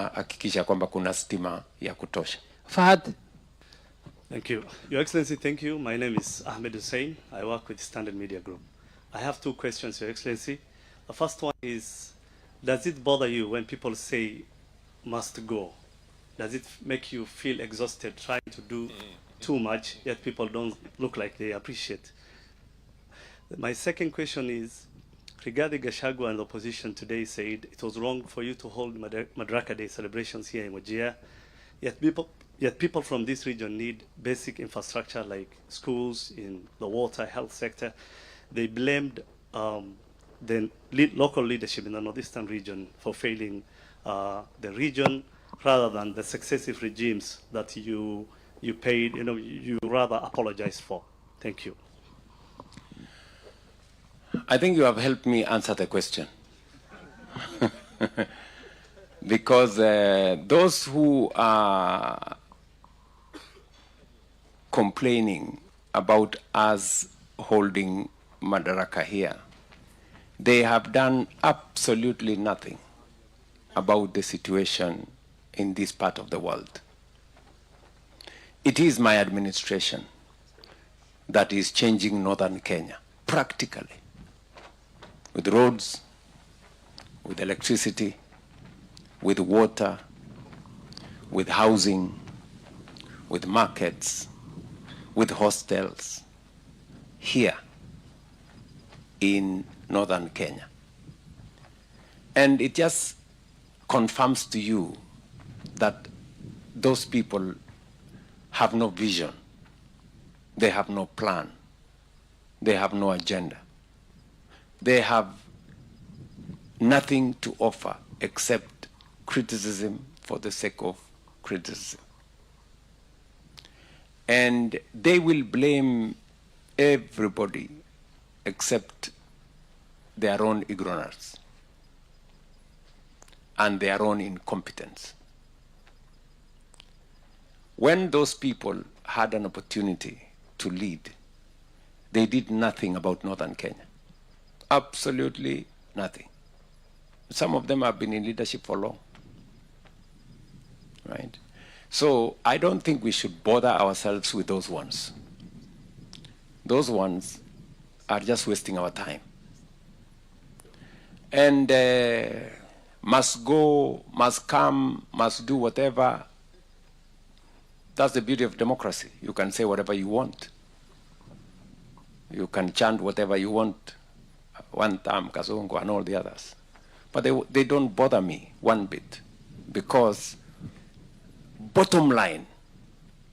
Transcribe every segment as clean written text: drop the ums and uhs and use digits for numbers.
tutahakikisha kwamba kuna stima ya kutosha. Fahad. Thank you. Your Excellency, thank you. My name is Ahmed Hussein. I work with Standard Media Group. I have two questions, Your Excellency. The first one is, does it bother you when people say must go? Does it make you feel exhausted trying to do too much, yet people don't look like they appreciate? My second question is, Rigathi Gachagua and the opposition today said it was wrong for you to hold Madaraka Day celebrations here in Wajir, yet people from this region need basic infrastructure like schools, in the water, health sector. They blamed the local leadership in the northeastern region for failing the region rather than the successive regimes that you paid, you rather apologized for. Thank you. I think you have helped me answer the question. Because those who are complaining about us holding Madaraka here, they have done absolutely nothing about the situation in this part of the world. It is my administration that is changing northern Kenya, practically, with roads, with electricity, with water, with housing, with markets, with hostels, here in northern Kenya. And it just confirms to you that those people have no vision, they have no plan, they have no agenda. They have nothing to offer except criticism for the sake of criticism. And they will blame everybody except their own ignorance and their own incompetence. When those people had an opportunity to lead, they did nothing about northern Kenya. Absolutely nothing. Some of them have been in leadership for long, right? So I don't think we should bother ourselves with those ones. Those ones are just wasting our time. And must go, must come, must do whatever. That's the beauty of democracy. You can say whatever you want. You can chant whatever you want. One time, Kazungu and all the others. But they don't bother me one bit, because bottom line,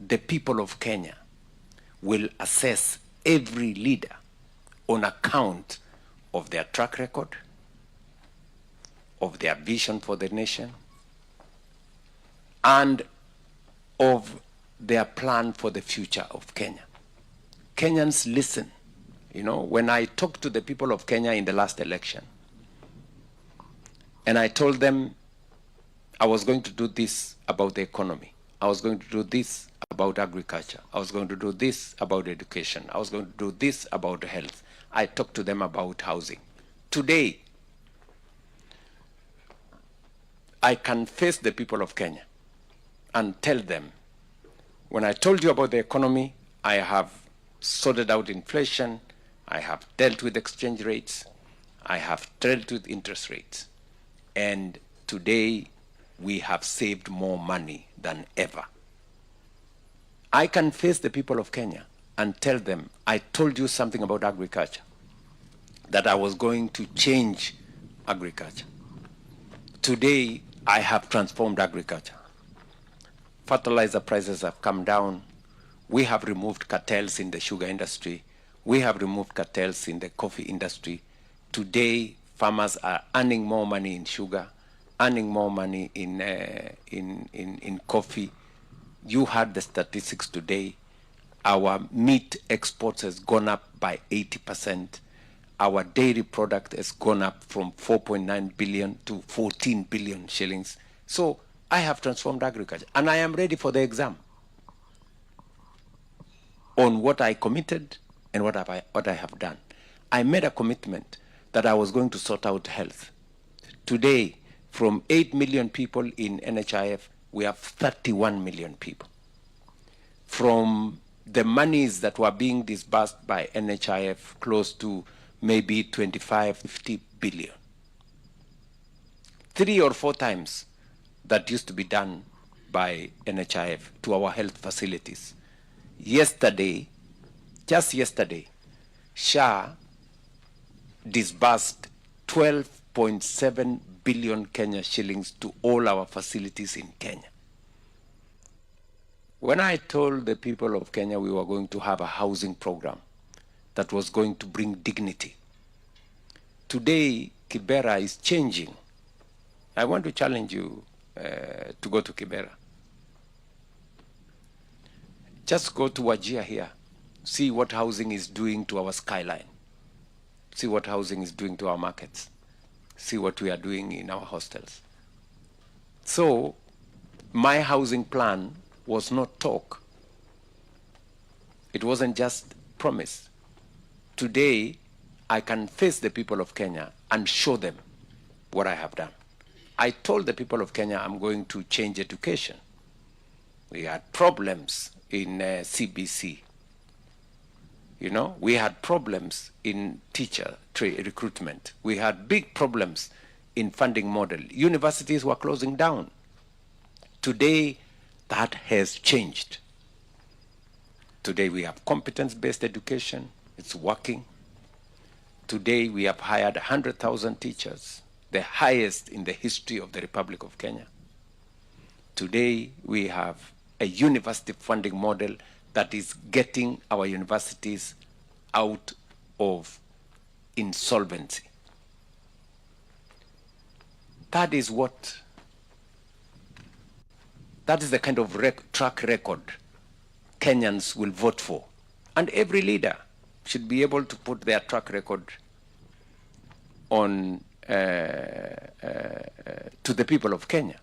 the people of Kenya will assess every leader on account of their track record, of their vision for the nation, and of their plan for the future of Kenya. Kenyans listen. You know, when I talked to the people of Kenya in the last election, and I told them I was going to do this about the economy, I was going to do this about agriculture, I was going to do this about education, I was going to do this about health, I talked to them about housing. Today, I can face the people of Kenya and tell them, when I told you about the economy, I have sorted out inflation, I have dealt with exchange rates, I have dealt with interest rates, and today we have saved more money than ever. I can face the people of Kenya and tell them, I told you something about agriculture, that I was going to change agriculture. Today, I have transformed agriculture. Fertilizer prices have come down. We have removed cartels in the sugar industry. We have removed cartels in the coffee industry. Today, farmers are earning more money in sugar, earning more money in coffee. You heard the statistics today. Our meat exports has gone up by 80%. Our dairy product has gone up from 4.9 billion to 14 billion shillings. So I have transformed agriculture, and I am ready for the exam on what I committed and what I have done. I made a commitment that I was going to sort out health. Today, From 8 million people in NHIF, we have 31 million people. From the monies that were being disbursed by NHIF, close to maybe 25, 50 billion. 3 or 4 times that used to be done by NHIF to our health facilities. Yesterday, just yesterday, SHA disbursed 12.7 billion Kenya shillings to all our facilities in Kenya. When I told the people of Kenya we were going to have a housing program that was going to bring dignity, today Kibera is changing. I want to challenge you to go to Kibera. Just go to Wajir here. See what housing is doing to our skyline. See what housing is doing to our markets. See what we are doing in our hostels. So my housing plan was not talk. It wasn't just promise. Today, I can face the people of Kenya and show them what I have done. I told the people of Kenya I'm going to change education. We had problems in CBC. You know, we had problems in teacher recruitment. We had big problems in funding model. Universities were closing down. Today, that has changed. Today, we have competence-based education. It's working. Today, we have hired 100,000 teachers, the highest in the history of the Republic of Kenya. Today, we have a university funding model that is getting our universities out of insolvency. That is the kind of track record Kenyans will vote for. And every leader should be able to put their track record on to the people of Kenya,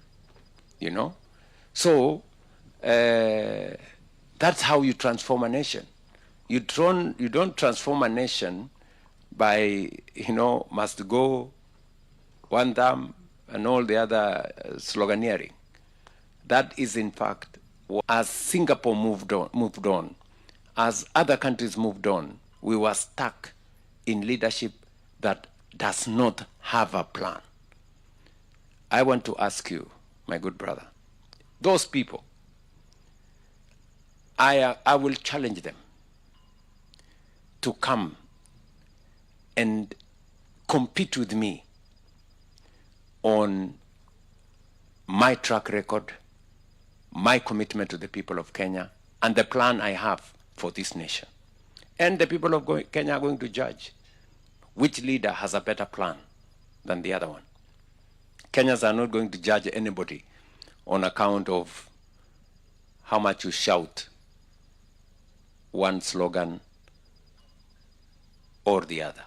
you know. So that's how you transform a nation. You don't transform a nation by, you know, must go, one dam, and all the other sloganeering. That is, in fact, as Singapore moved on, as other countries moved on, we were stuck in leadership that does not have a plan. I want to ask you, my good brother, those people, I will challenge them to come and compete with me on my track record, my commitment to the people of Kenya, and the plan I have for this nation. And the people of Kenya are going to judge which leader has a better plan than the other one. Kenyans are not going to judge anybody on account of how much you shout one slogan or the other.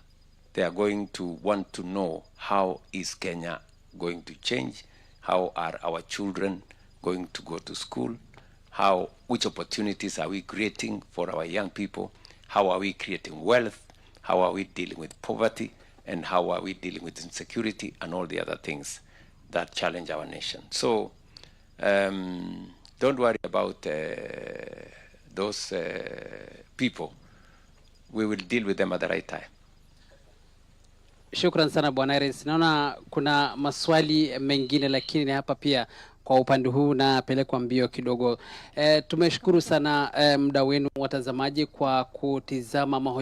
They are going to want to know, how is Kenya going to change? How are our children going to go to school? Which opportunities are we creating for our young people? How are we creating wealth? How are we dealing with poverty? And how are we dealing with insecurity and all the other things that challenge our nation? So don't worry about those people. We will deal with them at the right time. Shukran sana Bwana Irens. Naona kuna maswali mengine, lakini hapa pia kwa upande huu na pelekwa mbio kidogo. Tumeshukuru sana muda wenu watazamaji kwa kutizama